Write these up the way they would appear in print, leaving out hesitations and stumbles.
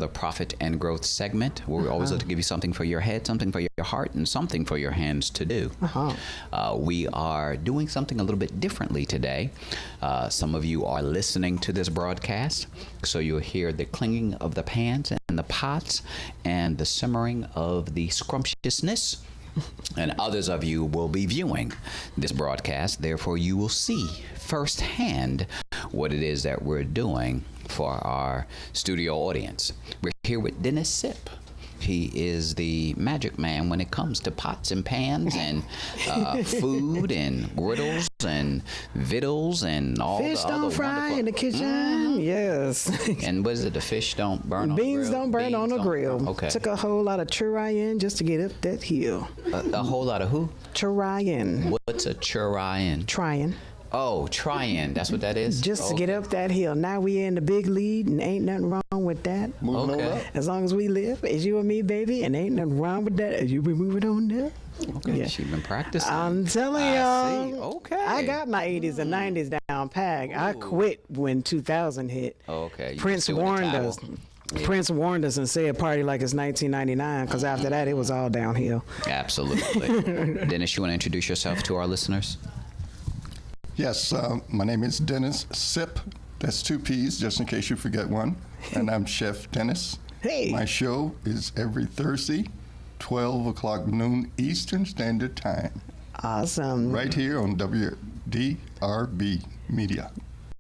another profit and growth segment where we always look to give you something for your head, something for your heart, and something for your hands to do. We are doing something a little bit differently today. Some of you are listening to this broadcast, so you'll hear the clinging of the pans and the pots and the simmering of the scrumptiousness. And others of you will be viewing this broadcast. Therefore, you will see firsthand what it is that we're doing for our studio audience. We're here with Dennis Sipp. He is the magic man when it comes to pots and pans and food and griddles and vittles and all fish the other don't fry in the kitchen. Yes. And what is it? The fish don't burn on Beans the grill? don't burn on the grill. Okay. Took a whole lot of churayan just to get up that hill. A whole lot of who? Churayan. What's a churayan? Trying. Oh, trying. That's what that is? Just to get up that hill. Now we in the big lead and ain't nothing wrong with that. Okay. As long as we live, it's you and me, baby, and ain't nothing wrong with that. You be moving on there. Okay, Yeah. she's been practicing. I'm telling I y'all. see. Okay. I got my 80s and 90s down pat. I quit when 2000 hit. Okay. You Prince still with the warned towel. us. Prince warned us and said party like it's 1999, because after that it was all downhill. Absolutely. Dennis, you want to introduce yourself to our listeners? Yes, my name is Dennis Sipp. That's 2 P's, just in case you forget one. And I'm Chef Dennis. Hey. My show is every Thursday, 12 o'clock noon Eastern Standard Time, Awesome. right here on WDRBmedia.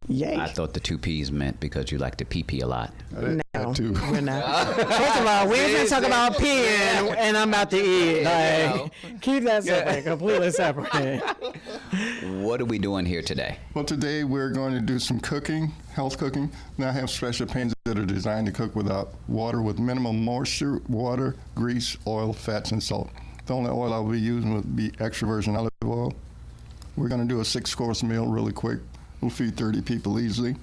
Yay. I thought the 2 P's meant because you like to pee a lot. No, That too. we're not. First of all, we ain't gonna talk about peeing and I'm about to eat. Like, keep that separate, completely separate. What are we doing here today? Well, today we're going to do some cooking, health cooking. Now I have special pans that are designed to cook without water, with minimal moisture, water, grease, oil, fats, and salt. The only oil I'll be using would be extra virgin olive oil. We're going to do a 6-course meal really quick. We'll feed 30 people easily.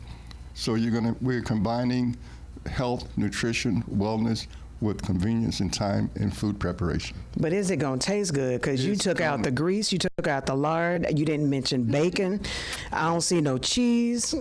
So we're combining health, nutrition, wellness with convenience and time in food preparation. But is it gonna taste good? Because you took out the grease, you took out the lard, you didn't mention bacon. I don't see no cheese.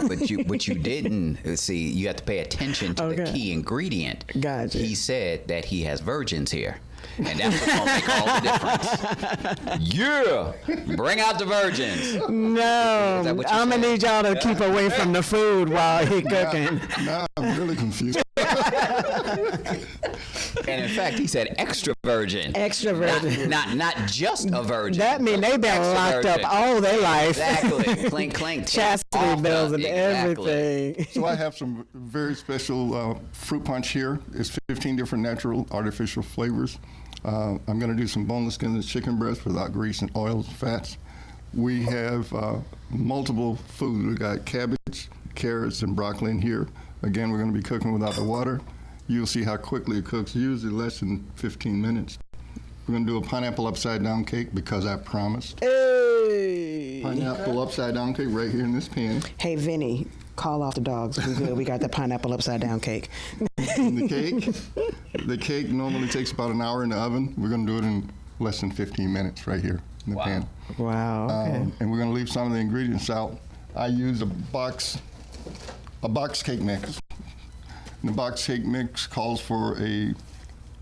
But you didn't see. You have to pay attention to the key ingredient. Gotcha. He said that he has virgins here. And that's what's going to make all the difference. Yeah! Bring out the virgins. No, that what you I'm gonna said? need y'all to keep away from the food while he cooking. Now I'm really confused. And in fact, he said extra virgin. Extra virgin. Not just a virgin. That mean they been Extra locked virgin. up all their life. Exactly. Clink, clink. Chastity bells and everything. So I have some very special fruit punch here. It's 15 different natural artificial flavors. I'm going to do some boneless skin and chicken breast without grease and oils, fats. We have multiple foods. We got cabbage, carrots, and broccoli in here. Again, we're going to be cooking without the water. You'll see how quickly it cooks, usually less than 15 minutes. We're going to do a pineapple upside down cake because I promised. Hey. Pineapple upside down cake right here in this pan. Hey, Vinny, call off the dogs. We good. We got the pineapple upside down cake. And the cake normally takes about an hour in the oven. We're going to do it in less than 15 minutes right here in the pan. Wow. Okay. And we're going to leave some of the ingredients out. I use a box cake mix. And the box cake mix calls for a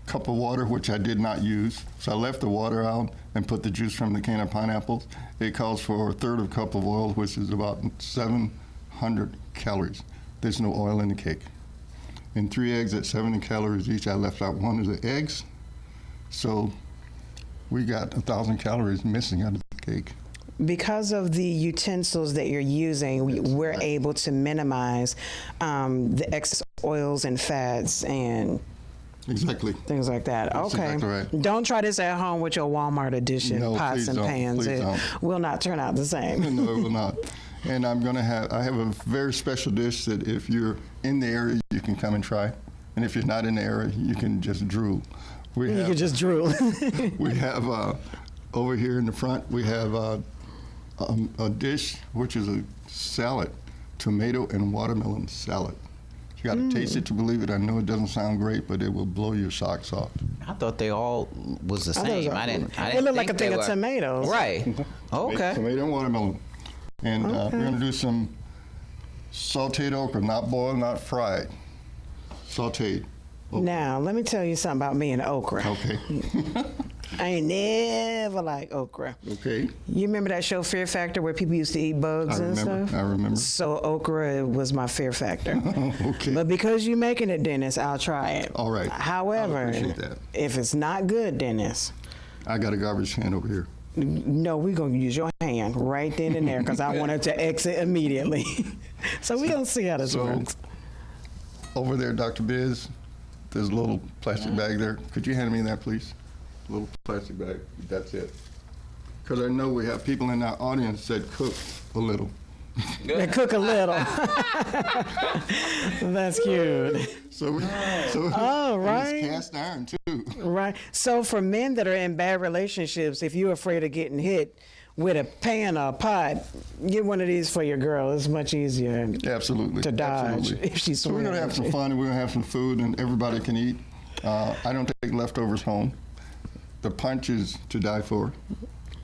cup of water, which I did not use. So I left the water out and put the juice from the can of pineapples. It calls for a third of a cup of oil, which is about 700 calories. There's no oil in the cake. And 3 eggs at 70 calories each. I left out one of the eggs. So we got 1,000 calories missing out of the cake. Because of the utensils that you're using, we're able to minimize the excess oils and fats and Exactly. things like that. That's Okay. exactly right. Don't try this at home with your Walmart edition No, pots please and don't. pans. Please It don't. will not turn out the same. No, it will not. And I have a very special dish that if you're in the area, you can come and try. And if you're not in the area, you can just drool. You can just drool. We have over here in the front, we have a dish which is a salad, tomato and watermelon salad. You got to taste it to believe it. I know it doesn't sound great, but it will blow your socks off. I thought they all was the same. I didn't It looked like a think thing they of were- tomatoes. Right. Okay. Tomato and watermelon. And we're going to do some sauteed okra, not boiled, not fried. sauteed. okra. Now, let me tell you something about me and okra. Okay. I ain't never liked okra. Okay. You remember that show Fear Factor where people used to eat bugs and stuff? I remember. So okra was my fear factor. Okay. But because you're making it, Dennis, I'll try it. All right. However, I appreciate that. if it's not good, Dennis, I got a garbage can over here. no, we're going to use your hand right then and there because I want it to exit immediately. So we're going to see how this works. Over there, Dr. Biz, there's a little plastic bag there. Could you hand me that, please? A little plastic bag. That's it. Because I know we have people in our audience that cook a little. They cook a little. That's cute. Oh, right. It's cast iron, too. Right. So for men that are in bad relationships, if you're afraid of getting hit with a pan or a pot, get one of these for your girl. It's much easier Absolutely. to dodge Absolutely. if she's So we're going to have some fun, and we're going to have some food, and everybody can eat. I don't take leftovers home. The punch is to die for,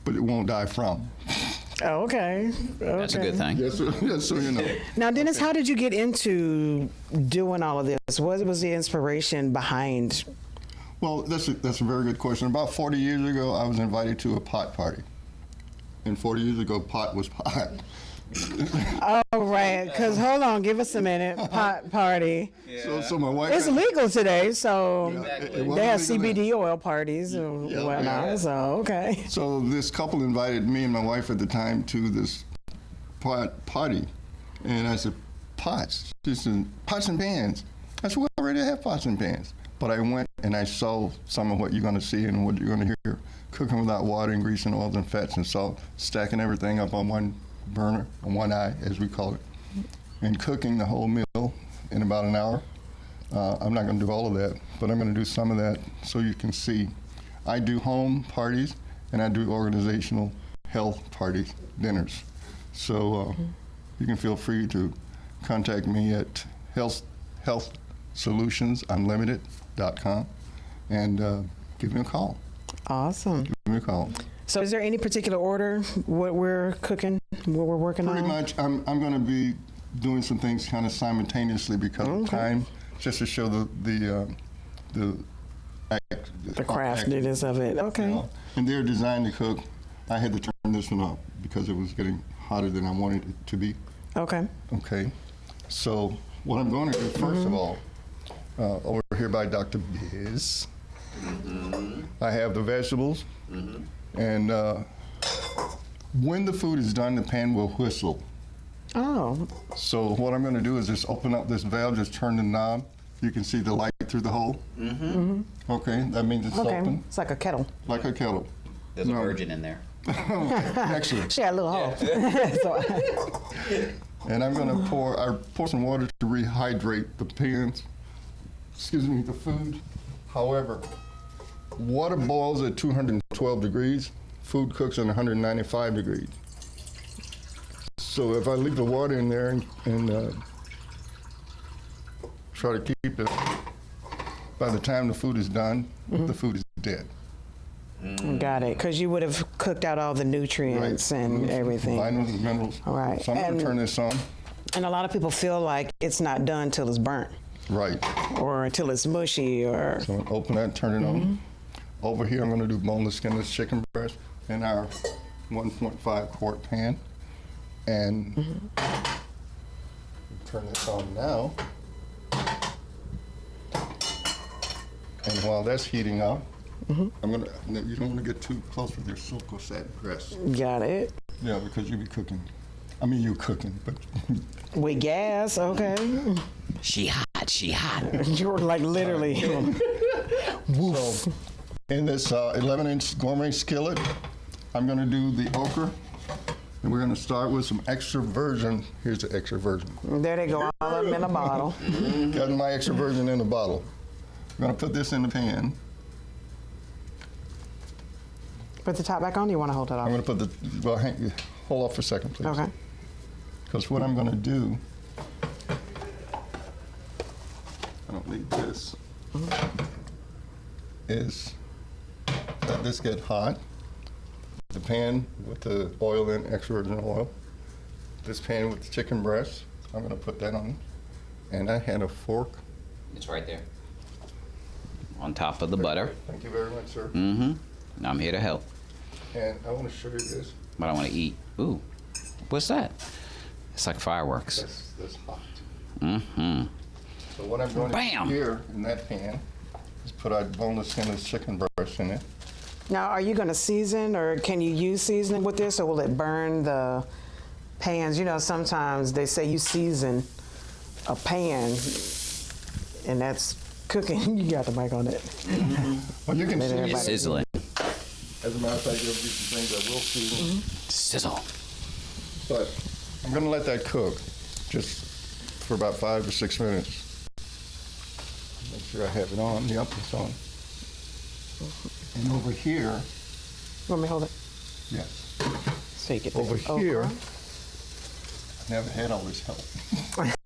but it won't die from. Oh, okay. That's a good thing. Yes, so you know. Now, Dennis, how did you get into doing all of this? What was the inspiration behind? Well, that's a very good question. About 40 years ago, I was invited to a pot party. And 40 years ago, pot was pot. Oh, right. Because, hold on, give us a minute. Pot party. So my wife... It's legal today, so it they have was legal then. CBD oil parties and whatnot, so, okay. So this couple invited me and my wife at the time to this pot party. And I said, pots? She said, pots and pans. I said, we already have pots and pans. But I went and I saw some of what you're going to see and what you're going to hear. Cooking without water and grease and oils and fats and salt, stacking everything up on one burner, on one eye, as we call it, and cooking the whole meal in about an hour. I'm not going to do all of that, but I'm going to do some of that so you can see. I do home parties and I do organizational health parties, dinners. So you can feel free to contact me at healthsolutionsunlimited.com and give me a call. Awesome. Give me a call. So is there any particular order what we're cooking, what we're working on? Pretty much, I'm going to be doing some things kind of simultaneously because of time, just to show the craftiness of it. Okay. You know? And they're designed to cook. I had to turn this one up because it was getting hotter than I wanted it to be. Okay. Okay. So what I'm going to do, first of all, over here by Dr. Biz, I have the vegetables. And when the food is done, the pan will whistle. Oh. So what I'm going to do is just open up this valve, just turn the knob. You can see the light through the hole. Okay, that means it's open. It's like a kettle. Like a kettle. There's a virgin in there. Excellent. She had a little hole. And I'm going to pour some water to rehydrate the pans, the food. However, water boils at 212 degrees. Food cooks at 195 degrees. So if I leave the water in there and try to keep it, by the time the food is done, the food is dead. Got it. Because you would have cooked out all the nutrients and everything. Vitamins and minerals. Right. So I'm going to turn this on. And a lot of people feel like it's not done till it's burnt. Right. Or until it's mushy or... So I'm going to open that, turn it on. Over here, I'm going to do boneless, skinless chicken breast in our 1.5 quart pan. And turn this on now. And while that's heating up, you don't want to get too close with your silk or satin breast. Got it. Yeah, because you'll be cooking. I mean, you're cooking, but... With gas, okay. She hot. You're like literally. So, in this 11-inch gourmet skillet, I'm going to do the okra. And we're going to start with some extra virgin. Here's the extra virgin. There they go, all of them in a bottle. Got my extra virgin in the bottle. I'm going to put this in the pan. Put the top back on, or you want to hold it off? I'm going to put the, hold off for a second, please. Okay. Because what I'm going to do, I don't need this, is let this get hot. The pan with the oil in, extra virgin oil. This pan with the chicken breast, I'm going to put that on. And I had a fork It's right there. On top of the butter. Thank you very much, sir. Mm-hmm. I'm here to help. And I want to show you this. But I want to eat. Ooh. What's that? It's like fireworks. That's hot. Mm-hmm. So what I'm going to Bam! do here in that pan is put our boneless skinless chicken breast in it. Now, are you going to season, or can you use seasoning with this, or will it burn the pans? You know, sometimes they say you season a pan, and that's cooking. You got the mic on it. Well, you can Let see everybody- It's sizzling. As a matter of fact, there'll be some things I will season. Sizzle. But I'm going to let that cook just for about 5 to 6 minutes. Make sure I have it on. Yep, it's on. And over here, Want me to hold it? yes, So you get over the here, okra. I never had all this help.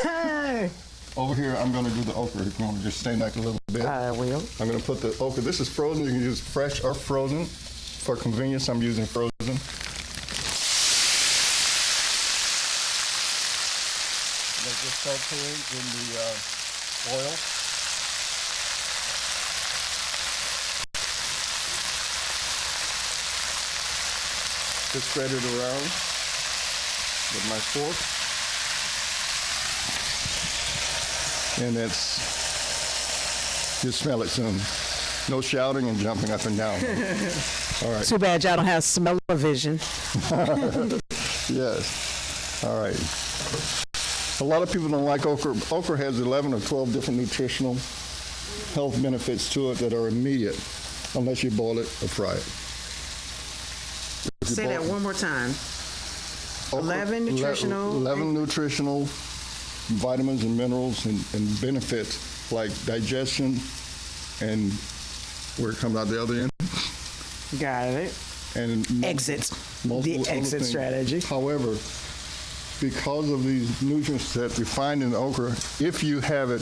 Hey! Over here, I'm going to do the okra. If you want to just stay back a little bit. I will. I'm going to put the okra. This is frozen. You can use fresh or frozen. For convenience, I'm using frozen. Let's just saute in the oil. Just spread it around with my fork. And it's, you smell it soon. No shouting and jumping up and down. All right. Too bad y'all don't have smell-o-vision. Yes. All right. A lot of people don't like okra. Okra has 11 or 12 different nutritional health benefits to it that are immediate, unless you boil it or fry it. If you Say that boil- one more time. Okra- 11 nutritional- 11 nutritional vitamins and minerals and benefits like digestion and where it comes out the other end. Got it. And Exit. multiple The other exit things. strategy. However, because of these nutrients that we find in the okra, if you have it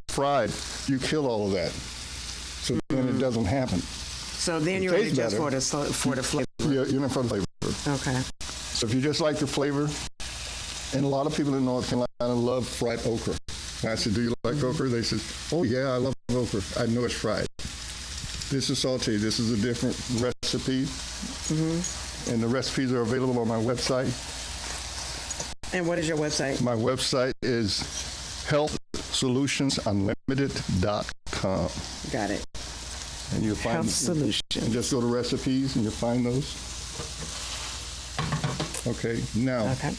fried, you kill all of that. So then it doesn't happen. So then It you're ready tastes just better. for the flavor. You're in for the flavor. Okay. So if you just like the flavor, and a lot of people in North Carolina love fried okra. I said, do you like okra? They said, oh yeah, I love okra. I know it's fried. This is sauté. This is a different recipe. And the recipes are available on my website. And what is your website? My website is healthsolutionsunlimited.com. Got it. And you'll find Health Solutions. And just go to recipes and you'll find those. Okay, now, Okay.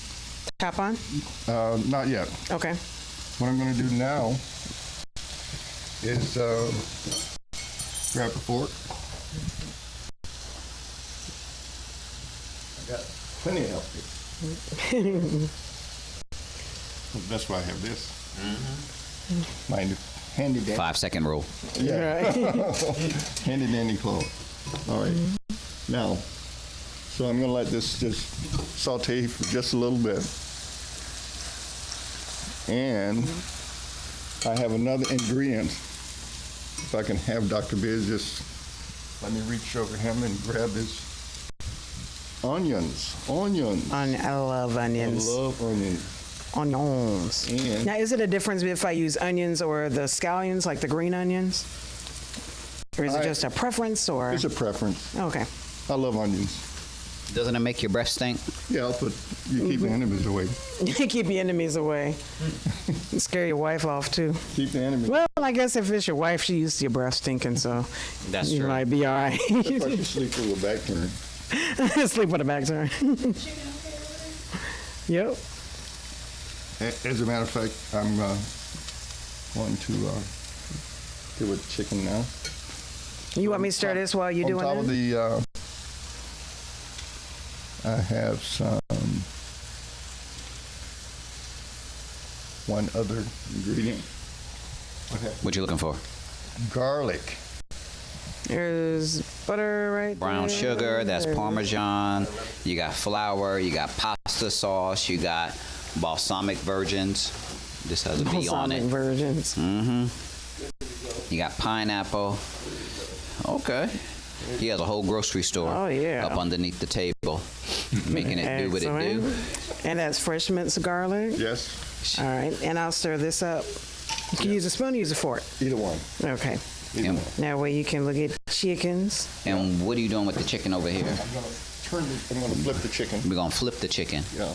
Top on? not yet. Okay. What I'm going to do now is grab the fork. I got plenty of help here. Well, that's why I have this. My handy dandy. 5-second rule. Yeah. Right. Handy dandy clove. All right. Now, so I'm going to let this just saute for just a little bit. And I have another ingredient. If I can have Dr. Biz just let me reach over him and grab his onions. Onions. I love onions. I love onions. Onions. And Now, is it a difference if I use onions or the scallions, like the green onions? Or is it just a preference, or? it's a preference. Okay. I love onions. Doesn't it make your breath stink? Yeah, but you keep the enemies away. Keep your enemies away. Scare your wife off, too. Keep the enemies. Well, I guess if it's your wife, she used to your breath stinking, so That's you true. might be all right. That's why you sleep with a back turn. Sleep with a back turn. Yep. As a matter of fact, I'm going to do with chicken now. You want me to stir this while you're doing On top that? of the, I have some, one other ingredient. Okay. What you looking for? Garlic. There's butter right Brown there. sugar, that's Parmesan. You got flour, you got pasta sauce, you got balsamic virgins. This has a B on Balsamic it. virgins. You got pineapple. Okay. He has a whole grocery store Oh, yeah. up underneath the table, making it do what it do. Excellent. And that's fresh minced garlic. Yes. All right, and I'll stir this up. You can use a spoon or use a fork? Either one. Okay. Either And, one. That way you can look at chickens. and what are you doing with the chicken over here? I'm gonna flip the chicken. We're gonna flip the chicken. Yeah.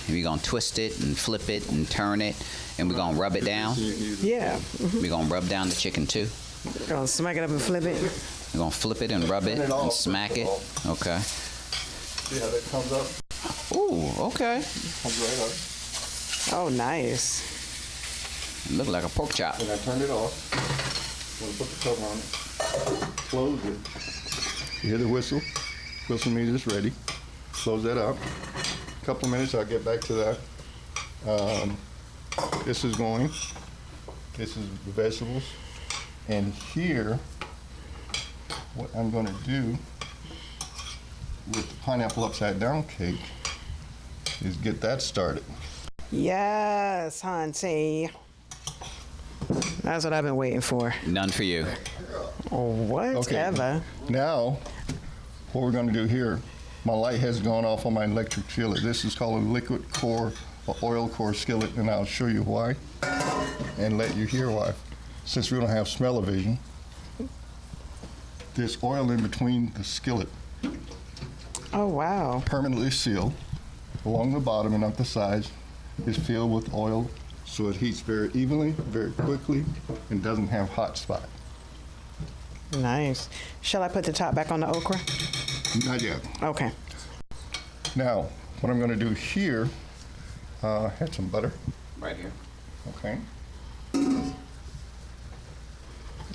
We're gonna twist it and flip it and turn it, and we're gonna rub it down. Yeah. We're gonna rub down the chicken too. Gonna smack it up and flip it. We're gonna flip it and rub it and smack it. Okay. See how that comes up? Ooh, okay. Comes right up. Oh, nice. Look like a pork chop. And I turned it off. I'm gonna put the cover on it. Close it. You hear the whistle? Whistle means it's ready. Close that up. A couple of minutes, I'll get back to that. This is going. This is the vegetables. And here, what I'm gonna do with the pineapple upside down cake is get that started. Yes, Hunty. That's what I've been waiting for. None for you. Whatever. Now, what we're gonna do here, my light has gone off on my electric skillet. This is called a liquid core, or oil core skillet, and I'll show you why and let you hear why. Since we don't have smell-o-vision, there's oil in between the skillet, Oh, wow. permanently sealed. Along the bottom and up the sides is filled with oil, so it heats very evenly, very quickly, and doesn't have hot spot. Nice. Shall I put the top back on the okra? Not yet. Okay. Now, what I'm gonna do here, add some butter. Right here. Okay.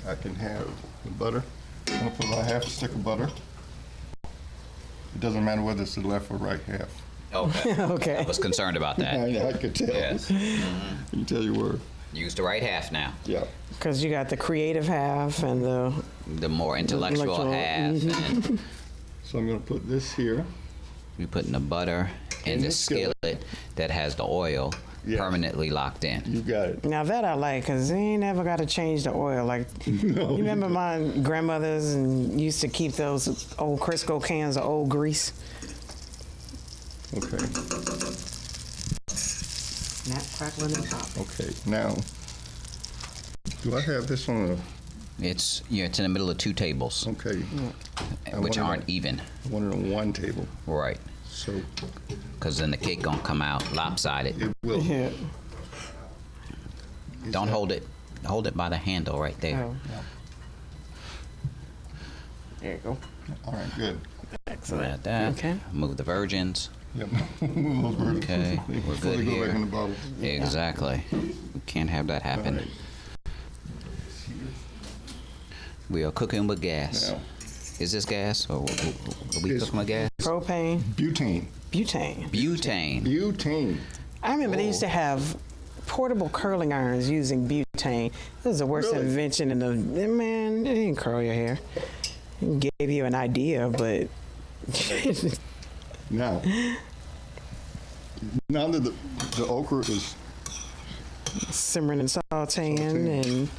I can have the butter. I'm gonna put about half a stick of butter. It doesn't matter whether it's the left or right half. Okay. Okay. I was concerned about that. I could tell. Yes. I can tell you where. Use the right half now. Yeah. Because you got the creative half and the... The more intellectual Intellectual, half. And So I'm gonna put this here. we're putting the butter in the skillet that has the oil Yes. permanently locked in. You got it. Now that I like, because they ain't never got to change the oil. Like, you remember my grandmothers and used to keep those old Crisco cans of old grease? Okay. Snap, crackling, and pop. Okay. Now, do I have this on It's it's in the middle of two tables, okay. I which wanted aren't even. I want it on one table. Right. So Because then the cake gonna come out lopsided. it will. Yeah. Don't hold it. Hold it by the handle right there. Oh. There you go. All right, good. Excellent. That. Okay. Move the virgins. Yep. Move those birds Okay, we're before good they go here. back in the bottle. Exactly. We can't have that happen. All right. We are cooking with gas. Now, Is this gas or are we It's- cooking with gas? Propane, butane. butane. Butane. Butane. I remember they used to have portable curling irons using butane. This is the worst Really? invention in the... Man, it didn't curl your hair. It gave you an idea, but... Now that the okra is, simmering and sauteing, and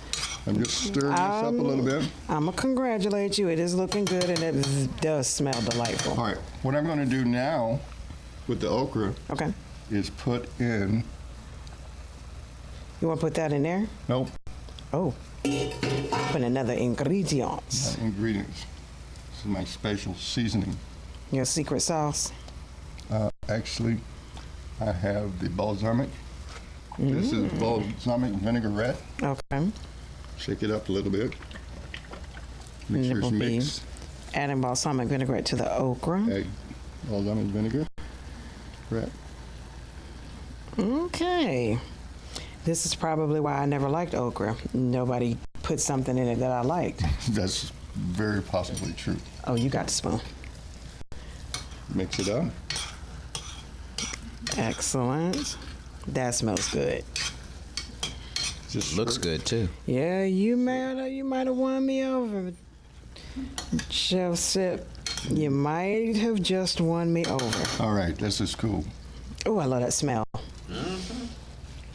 I'm just stirring this up a little bit. I'm gonna congratulate you. It is looking good, and it does smell delightful. All right, what I'm going to do now with the okra Okay, is put in, you want to put that in there? nope, Oh, put another ingredients. ingredients. This is my special seasoning. Your secret sauce. Actually, I have the balsamic. This is balsamic vinaigrette. Okay, Shake it up a little bit. Make sure it's Nipple bean. mixed. adding balsamic vinaigrette to the okra. Add balsamic vinegar. Right. Okay, this is probably why I never liked okra. Nobody put something in it that I liked. That's very possibly true. Oh, you got the spoon. Mix it up. Excellent. That smells good. Just Looks good too. Yeah, you might have won me over, Chef Sipp. You might have just won me over. All right, this is cool. Oh, I love that smell.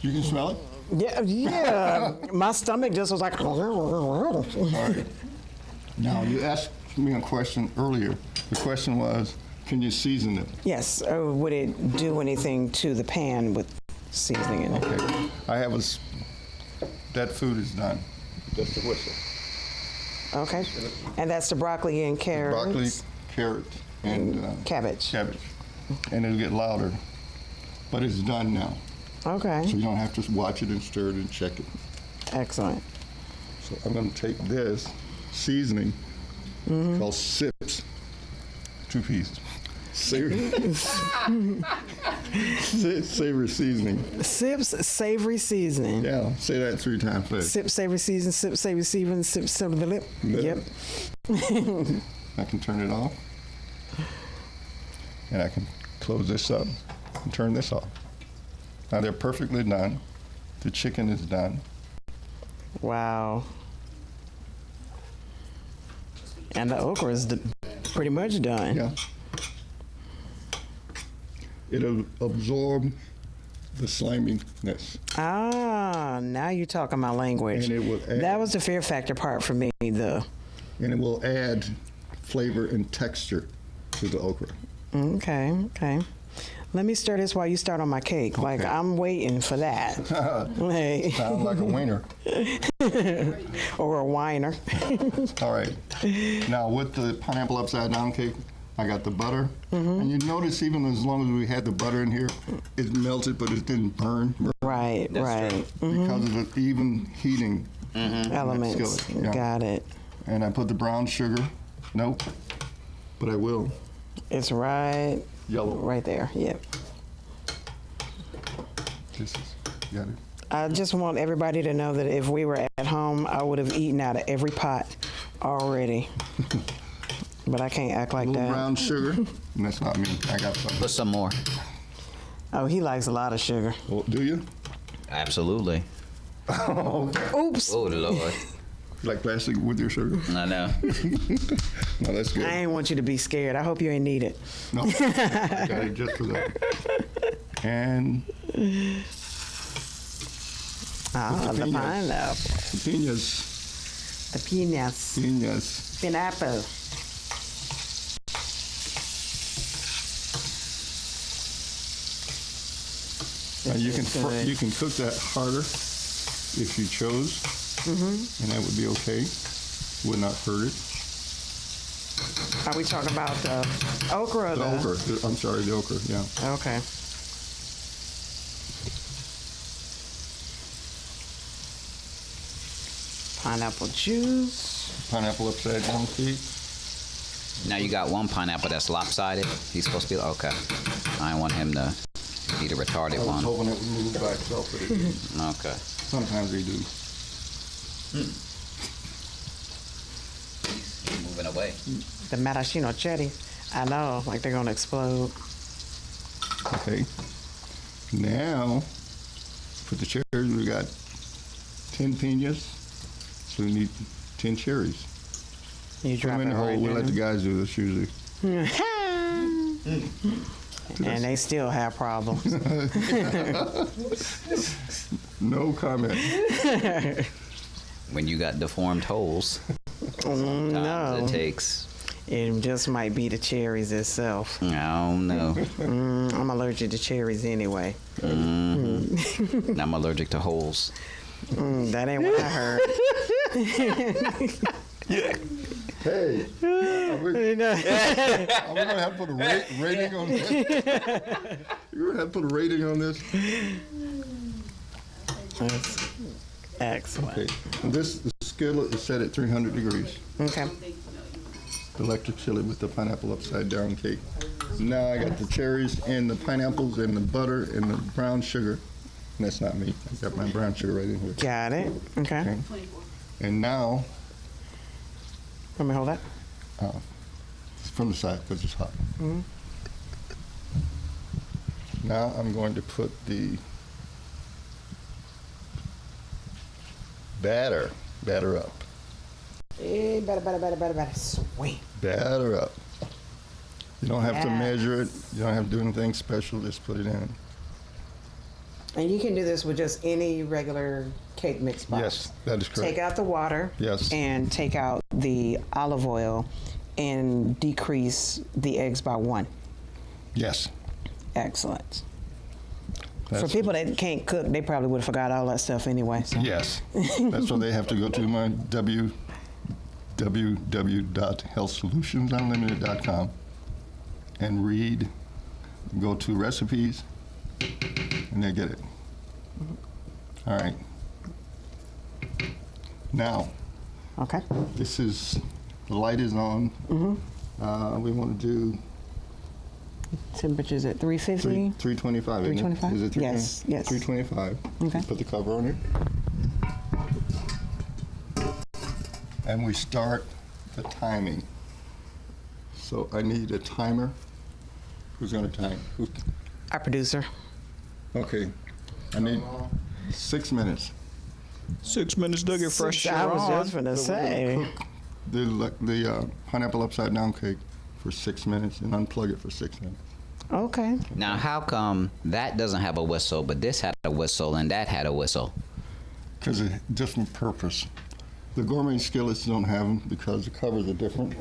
You can smell it? Yeah, yeah. My stomach just was like. All right. Now, you asked me a question earlier. The question was, can you season it? Yes. Or would it do anything to the pan with seasoning in it? Okay. I have that food is done. Just a whistle. Okay. And that's the broccoli and carrots. Broccoli, carrots, and cabbage. Cabbage. And it'll get louder. But it's done now. Okay. So you don't have to watch it and stir it and check it. Excellent. So I'm going to take this seasoning called Sipp's, 2 pieces. Savory seasoning. Sipp's savory seasoning. Yeah, say that 3 times fast. Sip savory seasoning, sip savory seasoning, sip savory lip. Yep. I can turn it off. And I can close this up and turn this off. Now they're perfectly done. The chicken is done. Wow. And the okra is pretty much done. Yeah. It'll absorb the sliminess. Ah, now you're talking my language. And it will add, that was the fear factor part for me, though. And it will add flavor and texture to the okra. Okay, okay. Let me stir this while you start on my cake. Like, Okay. I'm waiting for that. Hey. Sounds like a wiener. Or a whiner. All right. Now with the pineapple upside down cake, I got the butter. And you notice even as long as we had the butter in here, it melted, but it didn't burn. Right, right. Because of the even heating Elements. skillet, yeah. Got it. And I put the brown sugar. Nope. But I will. It's right Yellow. right there. Yep. This is, got it. I just want everybody to know that if we were at home, I would have eaten out of every pot already. But I can't act like A little that. brown sugar. And that's not me. I got some. Put some more. Oh, he likes a lot of sugar. Oh, do you? Absolutely. Oops. Oh, Lord. You like plastic with your sugar? I know. No, that's good. I ain't want you to be scared. I hope you ain't need it. No, I got it just for that. And The pineapple. piñas. The piñas. Piñas. Pineapple. Now you can good. you can cook that harder if you chose, and that would be okay. Would not hurt it. Are we talking about the okra or The okra. I'm sorry, the okra. Yeah. Okay. Pineapple juice. Pineapple upside down cake. Now you got one pineapple that's lopsided. He's supposed to be okay. I don't want him to be the retarded I was one. hoping it would move by itself, but it didn't. Okay. Sometimes they do. He's moving away. The maraschino cherry. I know, like they're gonna explode. Okay. Now, for the cherries, we got 10 piñas, so we need 10 cherries. You Put drop them in it the hole. right We let the in. guys do this usually. And they still have problems. No comment. When you got deformed holes, sometimes no, it takes, it just might be the cherries itself. I don't know. I'm allergic to cherries anyway. I'm allergic to holes. That ain't what I heard. Hey, are we gonna have to put a rating on this? You're gonna have to put a rating on this? That's excellent. Okay. This skillet is set at 300 degrees. Okay. The electric chili with the pineapple upside down cake. Now I got the cherries and the pineapples and the butter and the brown sugar. And that's not me. I got my brown sugar right in here. Got it. Okay. Okay. And now, Let me hold that. it's from the side because it's hot. Now I'm going to put the batter up. Hey, better. Sweet. Batter up. You don't have to Yes. measure it. You don't have to do anything special. Just put it in. And you can do this with just any regular cake mix box. Yes, that is correct. Take out the water. Yes. And take out the olive oil and decrease the eggs by 1. Yes. Excellent. For people that can't cook, they probably would have forgot all that stuff anyway. So. Yes. That's why they have to go to my www.healthsolutionsunlimited.com and read, go to recipes, and they get it. All right. Now, Okay. this is, the light is on. We want to do Temperature's at 350. 325, isn't it? 325? Is it 325? Yes, yes. 325. Okay. Put the cover on it. And we start the timing. So I need a timer. Who's going to time? Our producer. Okay. I need 6 minutes. 6 minutes to get fresh. I was just going to So we're say. gonna cook the pineapple upside down cake for 6 minutes and unplug it for 6 minutes. Okay. Now, how come that doesn't have a whistle, but this had a whistle and that had a whistle? Because of different purpose. The gourmet skillets don't have them because the covers are different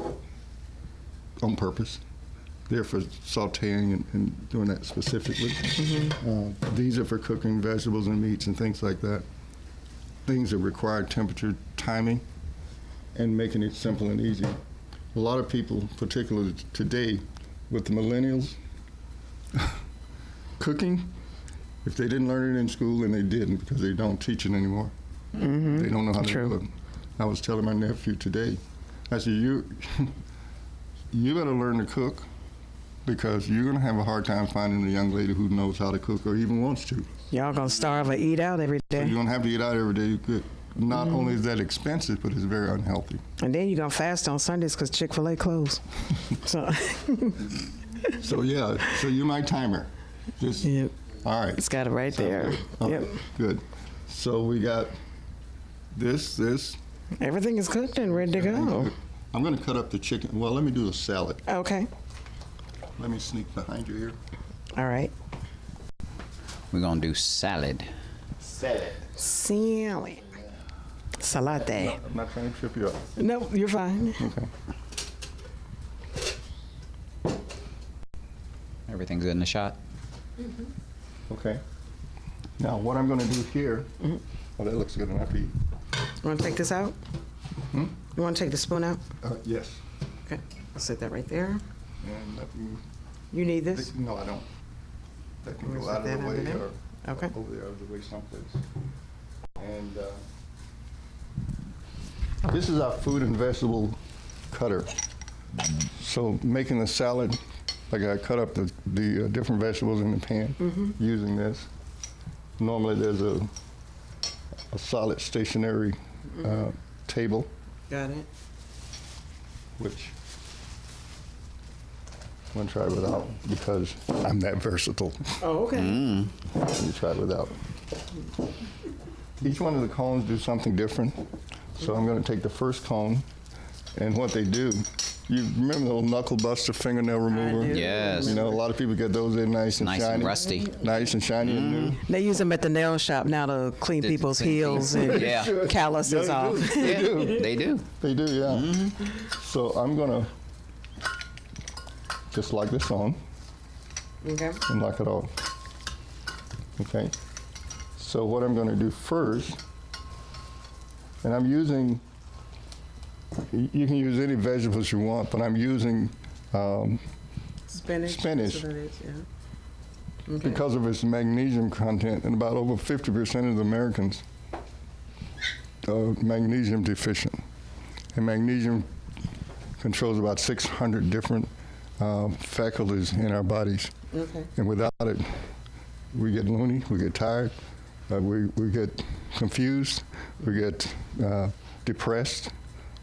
on purpose. They're for sauteing and doing that specifically. These are for cooking vegetables and meats and things like that. Things that require temperature timing and making it simple and easy. A lot of people, particularly today with the millennials, cooking, if they didn't learn it in school, and they didn't because they don't teach it anymore, they don't know how to do it. I was telling my nephew today, I said, you better learn to cook because you're going to have a hard time finding a young lady who knows how to cook or even wants to. Y'all gonna starve or eat out every So day. you're going to have to eat out every day. Not only is that expensive, but it's very unhealthy. And then you're gonna fast on Sundays because Chick-fil-A closed. So, So yeah, so you're my timer. Just, yep, all right. it's got it right there. Okay, Yep. good. So we got this. Everything is cooked and ready to go. I'm going to cut up the chicken. Well, let me do the salad. Okay. Let me sneak behind you here. All right. We're going to do salad. Salad. Salate. I'm not trying to trip you up. No, you're fine. Okay. Everything's good in the shot? Okay. Now, what I'm going to do here, oh, that looks good enough to eat. You want to take this out? You want to take the spoon out? Yes. Okay. I'll set that right there. And let me, You need this? no, I don't. That can We'll go out set of that the way under there. or Okay. over there out of the way someplace. And this is our food and vegetable cutter. So making the salad, like I cut up the different vegetables in the pan using this. Normally there's a solid stationary table, Got it. which I'm gonna try without because I'm that versatile. Oh, okay. Let me try it without. Each one of the cones do something different. So I'm going to take the first cone, and what they do, you remember the little knuckle buster fingernail remover? do. Yes. You know, a lot of people get those in nice and Nice shiny. and rusty. Nice and shiny and new. They use them at the nail shop now to clean To people's clean heels things. and Yeah. calluses Yeah, off. they do. They do. They do, yeah. So I'm going to just lock this on Okay. and lock it off. Okay. So what I'm going to do first, and I'm using, you can use any vegetables you want, but I'm using Spinach. Spinach. So that is, yeah. Okay. because of its magnesium content, and about over 50% of the Americans are magnesium deficient. And magnesium controls about 600 different faculties in our bodies. Okay. And without it, we get loony, we get tired, we get confused, we get depressed.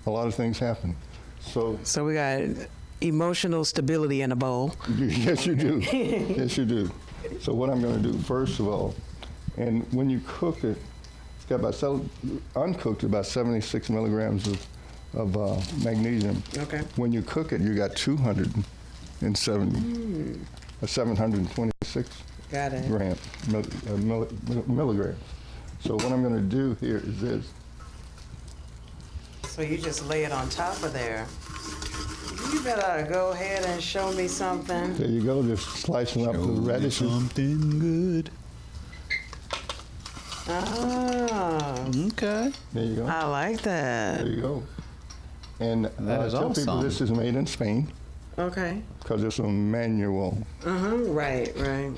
A lot of things happen. So So we got emotional stability in a bowl. yes, you do. Yes, you do. So what I'm going to do first of all, and when you cook it, it's got about uncooked about 76 milligrams of magnesium. Okay. When you cook it, you got 726 Got it. milligrams. So what I'm going to do here is this. So you just lay it on top of there. You better go ahead and show me something. There you go, just slicing up the radishes. Something good. Ah, Okay. There you go. I like that. There you go. And That is tell people awesome. this is made in Spain Okay. because it's a manual. Right, right.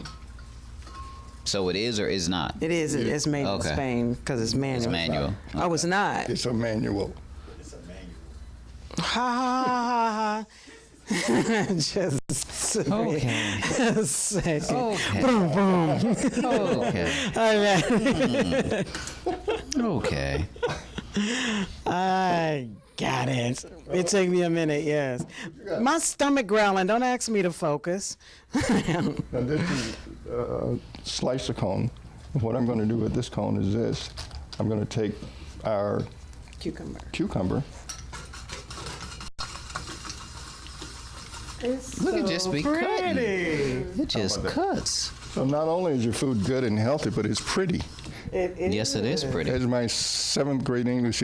So it is or is not? It is. It's made Okay. in Spain because it's manual. It's manual. Oh, it's not. It's a manual. Ha ha ha ha. Just Okay. a second. Okay. Boom, boom. Okay. All right. Okay. I got it. It took me a minute, yes. My stomach growling. Don't ask me to focus. Now this is slice a cone. What I'm going to do with this cone is this. I'm going to take our cucumber. Look at just be cutting. It just about that? cuts. So not only is your food good and healthy, but it's pretty. Yes, it is pretty. As my 7th grade English,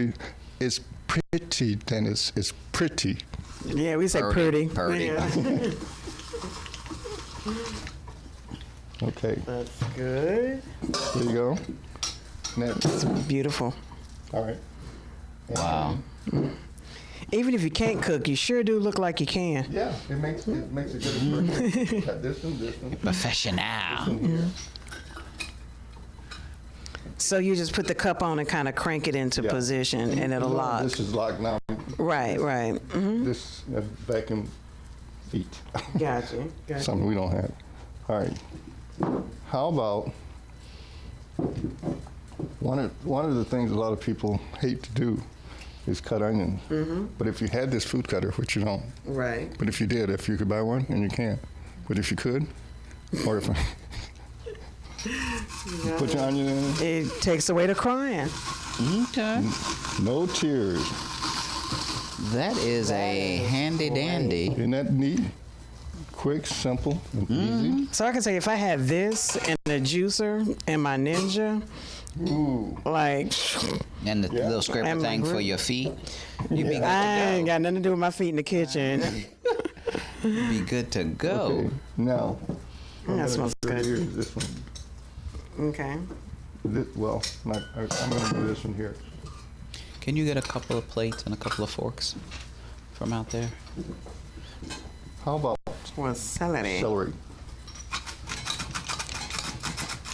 it's pretty, Dennis. It's pretty. Yeah, we say pretty. Purdy. Yeah. Okay, That's good. there you go. Next. Beautiful. All right. Wow. Even if you can't cook, you sure do look like you can. Yeah, it makes a good impression. Got this one. Professional. Here. So you just put the cup on and kind of crank it into Yeah. position, and it'll lock. This is locked now. Right, right. Mm-hmm. This vacuum feet. Gotcha. Something we don't have. All right. How about one of the things a lot of people hate to do is cut onions. But if you had this food cutter, which you don't, Right. but if you did, if you could buy one, and you can't, but if you could, or if put your onion in it, It takes away the crying. Okay. no tears. That is a handy dandy. Isn't that neat? Quick, simple, and easy. So I can say if I had this and a juicer and my Ninja, Ooh. like And the Yeah. little scraper And my thing for grip. your feet. You'd be good I to ain't go. got nothing to do with my feet in the kitchen. You'd be good to go. Okay. Now, That smells good. Here's this one. Okay. I'm going to do this one here. Can you get a couple of plates and a couple of forks from out there? How about Well, celery. celery?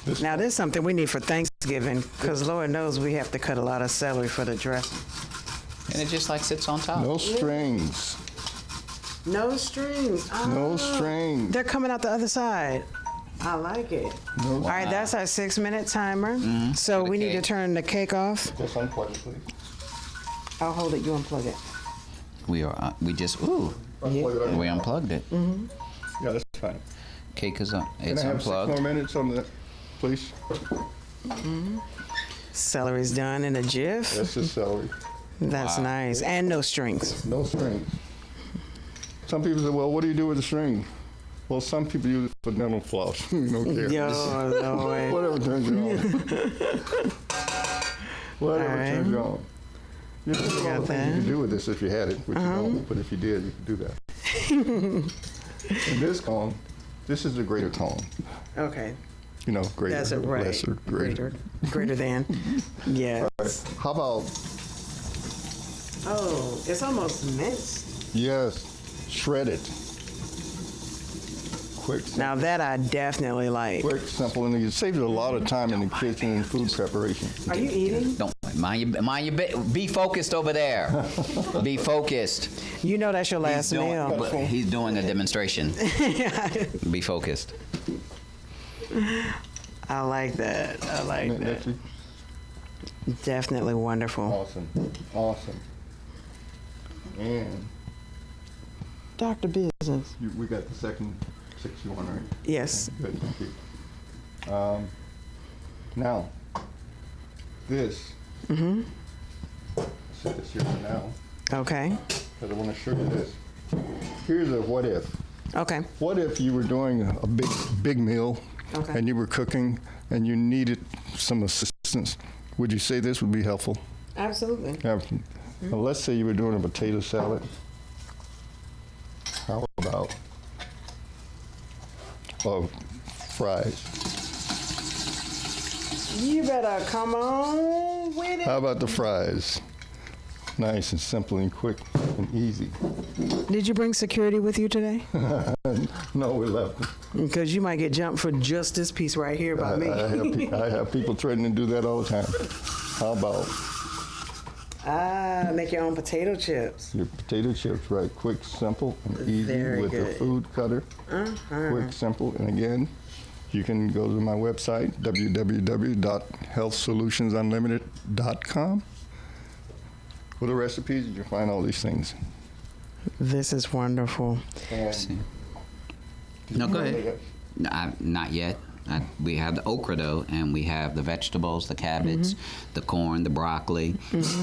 This Now, this is something we need for Thanksgiving, because Lord knows we have to cut a lot of celery for the dressing. And it just like sits on top. no strings. No strings. No strings. They're coming out the other side. I like it. No. All right, that's our 6-minute timer. So For the we need to cake. turn the cake off. Just unplug it, please. I'll hold it. You unplug it. We just Unplug it. we unplugged it. Yeah, that's fine. Cake is on. Can It's I have 6 unplugged. more minutes on that, please? Celery's done in a jiff. That's the celery. That's Wow. nice. And no strings. No strings. Some people say, well, what do you do with the string? Well, some people use it for dental floss. You don't care. Yo, no way. Whatever turns you on. Whatever All right. turns you on. There's a lot of Got things that. you can do with this if you had it, which you don't. But if you did, you could do that. And this cone, this is the greater cone. Okay. You know, greater, That's it, right. lesser, greater. Greater than. Yes. How about, Oh, it's almost minced. yes, shredded. Quick, Now that I definitely like. quick, simple, and it saves you a lot of time in the kitchen and food preparation. Are you eating? Don't mind your be focused over there. Be focused. You know that's your last meal. He's doing a demonstration. Be focused. I like that. I like that. That's it. Definitely wonderful. Awesome, awesome. And Dr. Business. we got the second 61, right? Yes. Good, thank you. Now, this. Set this here for now, Okay. because I want to show you this. Here's a what if. Okay. What if you were doing a big meal, Okay. and you were cooking, and you needed some assistance? Would you say this would be helpful? Absolutely. Now, let's say you were doing a potato salad. How about fries? You better come on with it. How about the fries? Nice and simple and quick and easy. Did you bring security with you today? No, we left. Because you might get jumped for just this piece right here by me. I have people threatening to do that all the time. How about Make your own potato chips. your potato chips, right? Quick, simple, and easy Very with good. the food cutter. Quick, simple, and again, you can go to my website, www.healthsolutionsunlimited.com. For the recipes, you can find all these things. This is wonderful. No, go ahead. Not yet. We have the okra though, and we have the vegetables, the cabbage, the corn, the broccoli.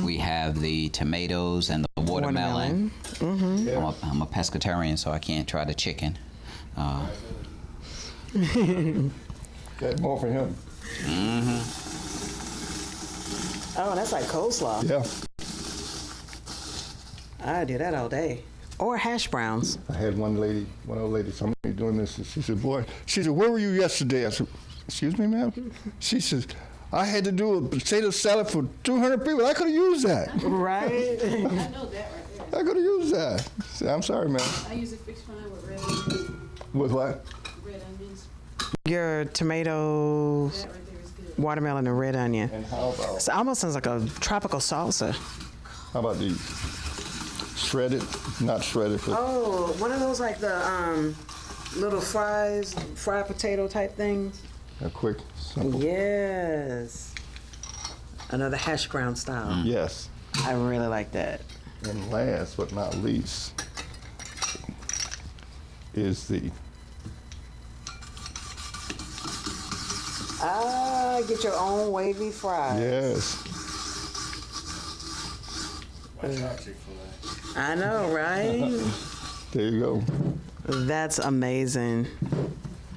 We have the tomatoes and the watermelon. I'm a pescatarian, so I can't try the chicken. Got more for him. Oh, that's like coleslaw. Yeah. I do that all day. Or hash browns. I had one old lady, somebody doing this, and she said, "Boy," she said, "where were you yesterday?" I said, "Excuse me, ma'am?" She says, "I had to do a potato salad for 200 people. I could have used that. Right? I know that right there. I could have used that." I said, "I'm sorry, ma'am." I use a fixed fry with red onions. With what? Red onions. Your tomatoes, That right there is good. watermelon, and red onion. And how It almost sounds like a tropical salsa. about these? Shredded, not shredded, but Oh, one of those like the little fried potato type things. a quick, simple. Yes. Another hash brown style. Yes. I really like that. And last but not least is the Get your own wavy fries. yes. I know, right? There you go. That's amazing.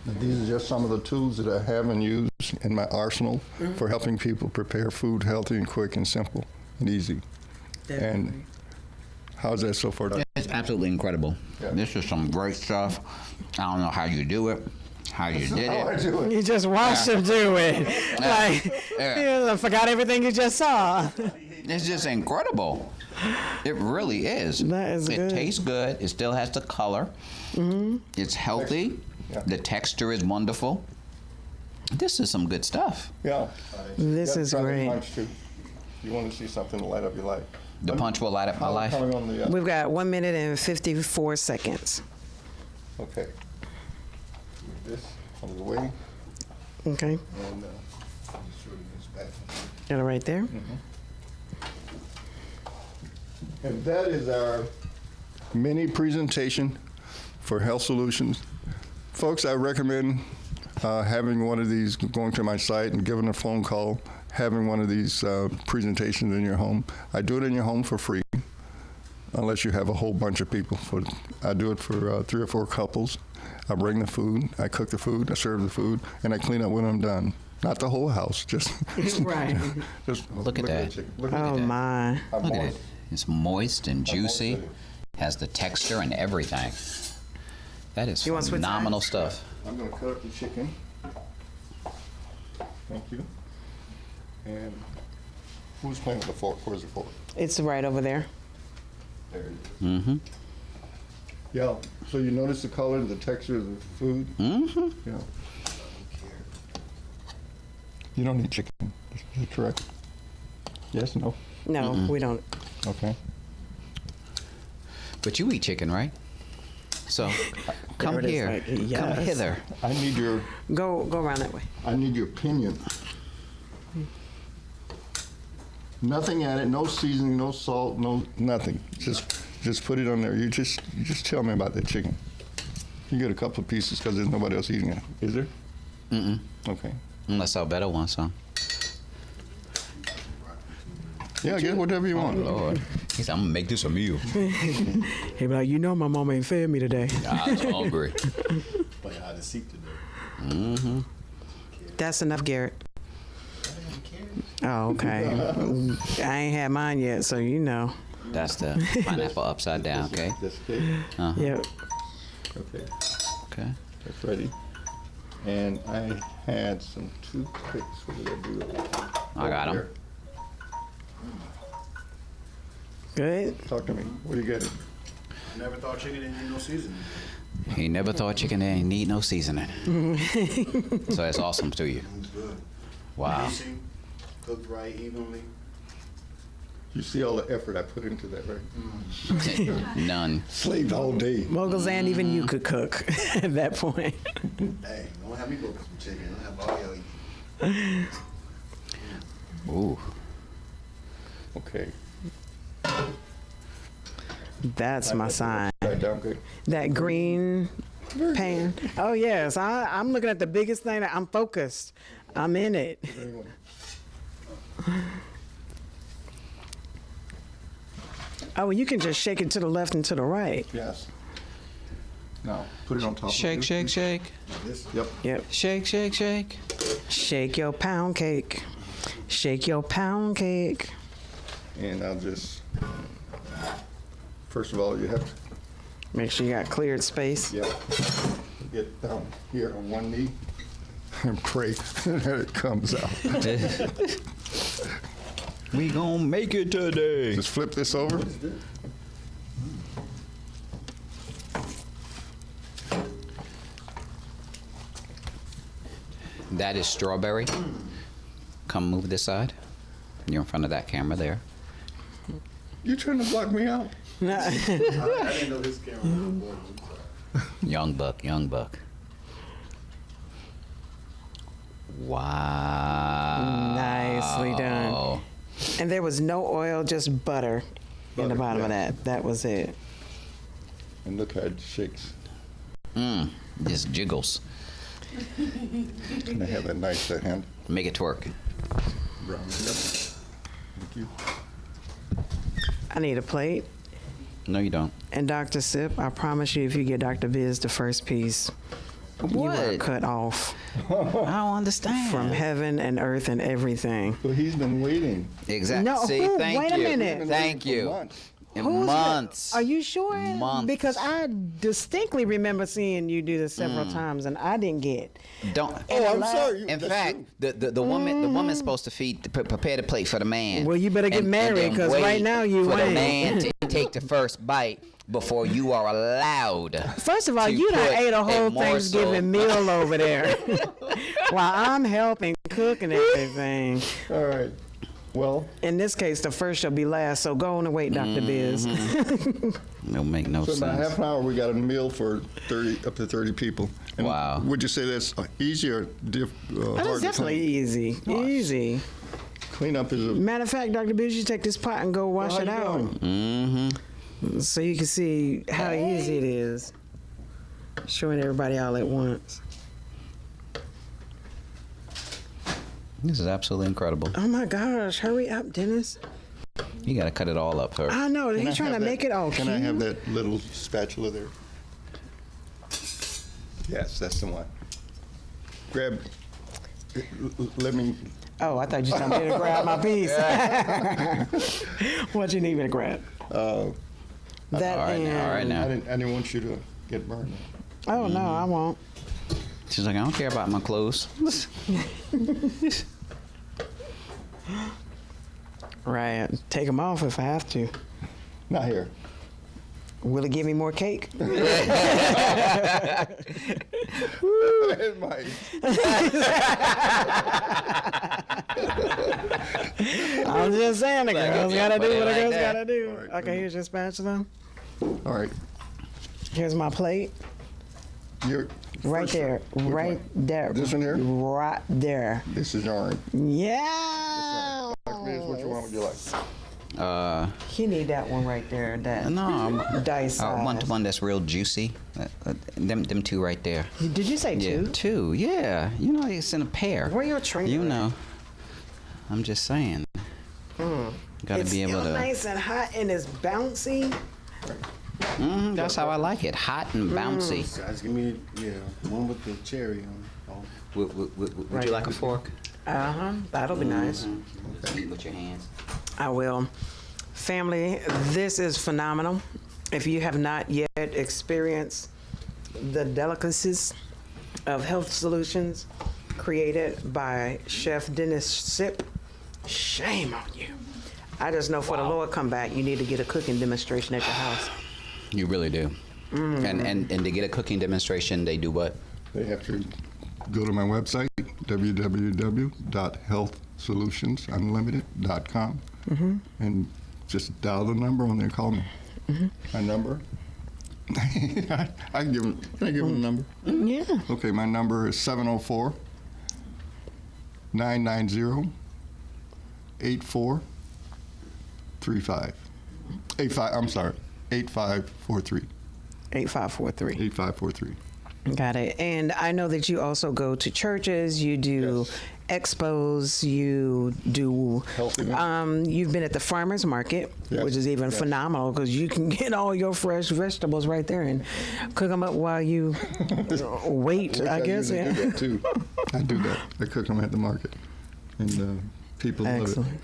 And these are just some of the tools that I have and use in my arsenal for helping people prepare food healthy and quick and simple and easy. And how's that so far? It's absolutely incredible. Yeah. This is some great stuff. I don't know how you do it, how you did How I it. do it. You just watched him do it. Like, I forgot everything you just saw. It's just incredible. It really is. That is it good. tastes good. It still has the color. It's healthy. Yeah. The texture is wonderful. This is some good stuff. Yeah. This is try the great. punch, too. You want to see something to light up your life. The punch will light up my How life. coming on the, We've got 1 minute and 54 seconds. okay. Move this out of the way. Okay. And just show you this back. Got it right there. And that is our mini presentation for Health Solutions. Folks, I recommend having one of these, going to my site and giving a phone call, having one of these presentations in your home. I do it in your home for free, unless you have a whole bunch of people. I do it for 3 or 4 couples. I bring the food, I cook the food, I serve the food, and I clean up when I'm done. Not the whole house, just Right. just Look at that. the chicken. Look at Oh, that. my. I'm Look at moist. it. It's moist and juicy. with it. Has the texture and everything. That is You want to switch phenomenal sides? stuff. I'm going to cut up the chicken. Thank you. And who's playing with the fork? Where's the fork? It's right over there. There it is. Mm-hmm. Yeah. So you notice the color, the texture of the food? Mm-hmm. Yeah. You don't need chicken. Is that correct? Yes, no? No, we don't. Okay. But you eat chicken, right? So come it is, here. like, Come yes. hither. I need your Go around that way. opinion. Nothing added, no seasoning, no salt, no nothing. Just put it on there. You just tell me about that chicken. You get a couple of pieces because there's nobody else eating it. Is there? Mm-mm. Okay. Unless Alberto wants some. Yeah, get whatever you want. Lord. He said, I'm going to make this a meal. He'd be like, you know my mama ain't fed me today. I was hungry. Play hide and seek today. Mm-hmm. That's enough, Garrett. Oh, okay. I ain't had mine yet, so you know. That's the pineapple upside down, okay? That's okay. Uh-huh. Yep. Okay. Okay. That's ready. And I had some toothpicks. What did I do? I got 'em. Here. Good. Talk to me. What do you get? I never thought chicken didn't need no seasoning. He never thought chicken didn't need no seasoning. So that's awesome to you. It's good. Wow. Juicy, cooked right evenly. You see all the effort I put into that, right? None. Slaved all day. Moguls and even you could cook at that point. Hey, don't have me go for some chicken. I'll have all y'all eat. Ooh. Okay. That's my sign. Right down good. That green pan. Oh, yes. I'm looking at the biggest thing. I'm focused. I'm in it. Very well. Oh, well, you can just shake it to the left and to the right. Yes. Now, put it on top. Shake, of shake, shake. This, Yep. Yep. Shake, shake, shake. Shake your pound cake. Shake your pound cake. And I'll just, first of all, you have to Make sure you got cleared space. get down here on one knee and pray that it comes out. We gonna make it today. Just flip this over. That is strawberry. Come move this side. You're in front of that camera there. You trying to block me out? I didn't know this camera was recording. Young buck, young buck. Wow. Nicely done. And there was no oil, just butter in the Butter, bottom of yeah. that. That was it. And look how it shakes. Just jiggles. And I have a nice hand. Make it twerk. Brown. Yep. Thank you. I need a plate. No, you don't. And Dr. Sipp, I promise you, if you get Dr. Biz the first piece, you are What? cut off I don't understand. from heaven and earth and everything. Well, he's been waiting. Exactly. No, See, who? thank Wait a you. minute. Thank you. Months. In Who's months. Are you sure? Months. Because I distinctly remember seeing you do this several times, and I didn't get. Don't. Oh, I'm sorry. In That's fact, true. the woman's supposed to prepare the plate for the man. Well, you better get married, then 'cause wait right now you for the ain't. man to take the first bite before you are allowed. First of all, to you done put ate a whole morsel. Thanksgiving meal over there while I'm helping cook and everything. All right. Well, In this case, the first shall be last, so go on and wait, Dr. Biz. It'll make no so in about sense. half an hour, we got a meal for up to 30 people. And Wow. Would you say that's easy or That hard is to definitely clean? easy. Easy. Cleanup is a... Matter of fact, Dr. Biz, you take this pot and go wash How it you out. doing? So you can see how easy it is. Showing everybody all at once. This is absolutely incredible. Oh my gosh, hurry up, Dennis. You got to cut it all up first. I know, Can I he's trying to have that- make it all Can cute. I have that little spatula there? Yes, that's the one. Grab... Let me... Oh, I thought you told me to grab my piece. What you need me to grab? That All right and... now, all right now. I didn't want you to get burned. Oh, no, I won't. She's like, I don't care about my clothes. Right, take them off if I have to. Not here. Will it give me more cake? It might. I'm just saying, the girls yeah, gotta put do it what a like girl's that. gotta do. All right, Okay, here's your spatula. All right. Here's my plate. You're... Right first- there. which Right one? there. This one here? Right there. This is orange. Yeah. Dr. Biz, which one would you like? He need that one right there. That No, dice I want size. one that's real juicy. Them two right there. Did you say Yeah, two? two. Yeah, you know it's in a pair. Where your trainer You at? know. I'm just saying. Got to It's be able still to. nice and hot and it's bouncy. That's how I like it. Hot and bouncy. Guys, give me, one with the cherry on. Oh. Would you like a fork? That'll be nice. Just eat with your hands. I will. Family, this is phenomenal. If you have not yet experienced the delicacies of health solutions created by Chef Dennis Sipp. Shame on you. I just know for the Lord come back, you need to get a cooking demonstration at your house. You really do. And to get a cooking demonstration, they do what? They have to go to my website, www.healthsolutionsunlimited.com, and just dial the number on there. Call me. My number. I can give them. Can I give them the number? Yeah. Okay, my number is 704-990-8435. 8543. 8543. 8543. Got it. And I know that you also go to churches, you do expos, you do, Health events. you've been at the farmer's market, Yes. which is even Yes. phenomenal because you can get all your fresh vegetables right there and cook them up while you wait, I guess. usually Yeah. do that too. I do that. I cook them at the market, and people love it. Excellent.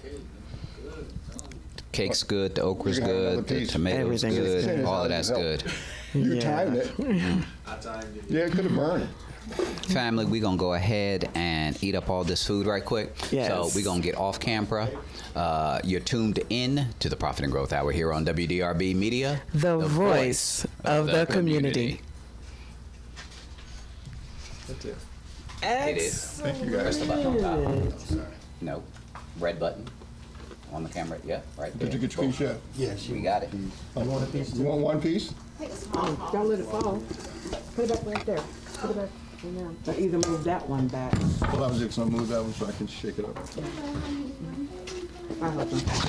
Cake's good, the okra's You got another good, the piece. tomatoes Everything is good, good. all of that's good. You Yeah. timed it. Yeah, it could have burned. Family, we're going to go ahead and eat up all this food right quick. Yes. So we're going to get off camera. You're tuned in to the Profit and Growth Hour here on WDRB Media. The voice of the community. That's it. It is. Thank you, Press guys. the button on top. No. Red button on the camera. Yep, right there. Did you get your piece yet? Yes. We got it. You want one piece? Don't let it fall. Put it back right there. Put it back. Or either move that one back. Well, I was just gonna move that one so I can shake it up. I help them.